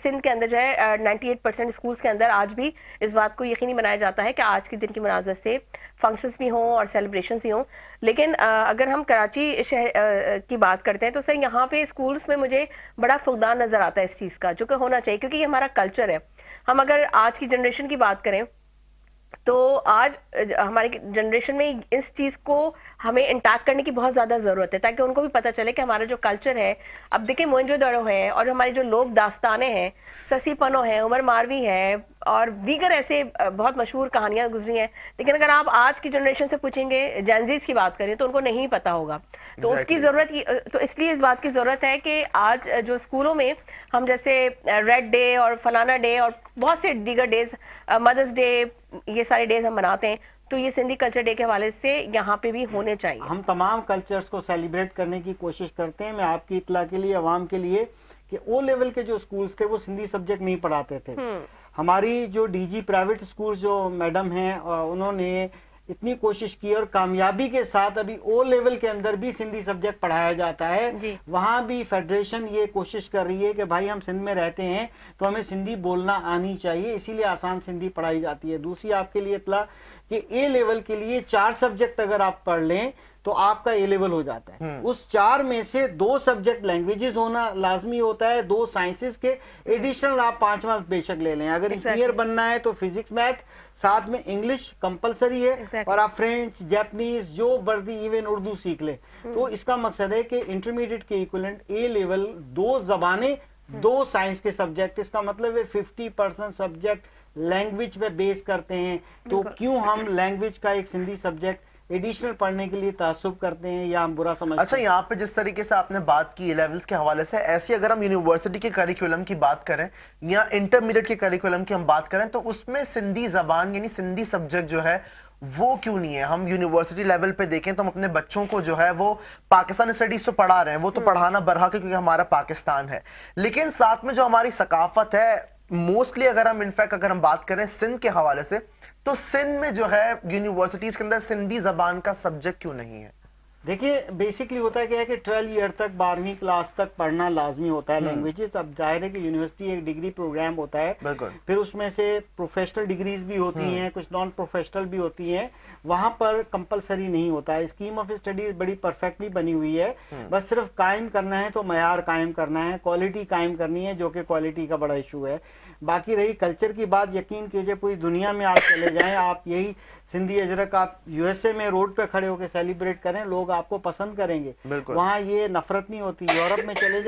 सिंध के अंदर जो है 98% स्कूल्स के अंदर आज भी इस बात को यकीनी बनाया जाता है कि आज के दिन की मुनासबत से फंक्शंस भी हों और सेलिब्रेशंस भी हों। लेकिन अगर हम कराची शहर की बात करते हैं तो सर यहाँ पे स्कूल्स में मुझे बड़ा फुकदान नज़र आता है इस चीज़ का, जो कि होना चाहिए क्योंकि ये हमारा कल्चर है। हम अगर आज की जनरेशन की बात करें तो आज हमारी जनरेशन में इस चीज़ को हमें इंटैक्ट करने की बहुत ज़्यादा ज़रूरत है, ताकि उनको भी पता चले कि हमारा जो कल्चर है, अब देखिए मोहनजोदड़ो है और हमारी जो लोक दास्तानें हैं, ससी पनो है, उमर मारवी है और दीगर ऐसे बहुत मशहूर कहानियां गुजरी हैं। लेकिन अगर आप आज की जनरेशन से पूछेंगे, जेनजीज की बात करें, तो उनको नहीं पता होगा। तो उसकी ज़रूरत, तो इसलिए इस बात की ज़रूरत है कि आज जो स्कूलों में हम जैसे रेड डे और फलाना डे और बहुत से दीगर डेज, मदर्स डे, ये सारे डेज हम मनाते हैं, तो ये सिंधी कल्चर डे के हवाले से यहाँ पे भी होने चाहिए। हम तमाम कल्चर्स को सेलिब्रेट करने की कोशिश करते हैं। मैं आपकी इत्तला के लिए, अवाम के लिए, कि ओ लेवल के जो स्कूल्स थे वो सिंधी सब्जेक्ट नहीं पढ़ाते थे। हमारी जो डीजी प्राइवेट स्कूल जो मैडम हैं उन्होंने इतनी कोशिश की और कामयाबी के साथ अभी ओ लेवल के अंदर भी सिंधी सब्जेक्ट पढ़ाया जाता है। वहां भी फेडरेशन ये कोशिश कर रही है कि भाई हम सिंध में रहते हैं तो हमें सिंधी बोलना आनी चाहिए, इसीलिए आसान सिंधी पढ़ाई जाती है। दूसरी आपके लिए इत्तला कि ए लेवल के लिए 4 सब्जेक्ट अगर आप पढ़ लें तो आपका ए लेवल हो जाता है। उस 4 में से 2 सब्जेक्ट लैंग्वेजेस होना लाजमी होता है, 2 साइंसेस के एडिशनल आप 5वां बेशक ले लें। अगर इंजीनियर बनना है तो फिजिक्स मैथ, साथ में इंग्लिश कंपलसरी है और आप फ्रेंच, जापानीज, जो वर्दी, इवन उर्दू सीख लें। तो इसका मकसद है कि इंटरमीडिएट के इक्विवेलेंट ए लेवल 2 जबानें, 2 साइंस के सब्जेक्ट, इसका मतलब है 50% सब्जेक्ट लैंग्वेज पे बेस करते हैं। तो क्यों हम लैंग्वेज का एक सिंधी सब्जेक्ट एडिशनल पढ़ने के लिए तासुब करते हैं या हम बुरा समझते हैं? अच्छा, यहाँ पे जिस तरीके से आपने बात की लेवल्स के हवाले से, ऐसी अगर हम यूनिवर्सिटी के करिकुलम की बात करें या इंटरमीडिएट के करिकुलम की हम बात करें तो उसमें सिंधी जबान यानी सिंधी सब्जेक्ट जो है वो क्यों नहीं है? हम यूनिवर्सिटी लेवल पे देखें तो हम अपने बच्चों को जो है वो पाकिस्तान स्टडीज तो पढ़ा रहे हैं, वो तो पढ़ाना बरहक है क्योंकि हमारा पाकिस्तान है, लेकिन साथ में जो हमारी सकाफत है मोस्टली अगर हम इनफैक्ट अगर हम बात करें सिंध के हवाले से तो सिंध में जो है यूनिवर्सिटीज के अंदर सिंधी जबान का सब्जेक्ट क्यों नहीं है? देखिए बेसिकली होता है क्या है कि 12 ईयर तक 12वीं क्लास तक पढ़ना लाजमी होता है लैंग्वेजेस। अब जाहिर है कि यूनिवर्सिटी एक डिग्री प्रोग्राम होता है, फिर उसमें से प्रोफेशनल डिग्रीज भी होती हैं, कुछ नॉन प्रोफेशनल भी होती हैं, वहां पर कंपलसरी नहीं होता है। स्कीम ऑफ स्टडी बड़ी परफेक्टली बनी हुई है, बस सिर्फ कायम करना है तो मयार कायम करना है, क्वालिटी कायम करनी है, जो कि क्वालिटी का बड़ा इशू है। बाकी रही कल्चर की बात, यकीन कीजिए पूरी दुनिया में आप चले जाएं, आप यही सिंधी अजरक आप यूएसए में रोड पे खड़े होकर सेलिब्रेट करें, लोग आपको पसंद करेंगे। वहां ये नफरत नहीं होती। यूरोप में चले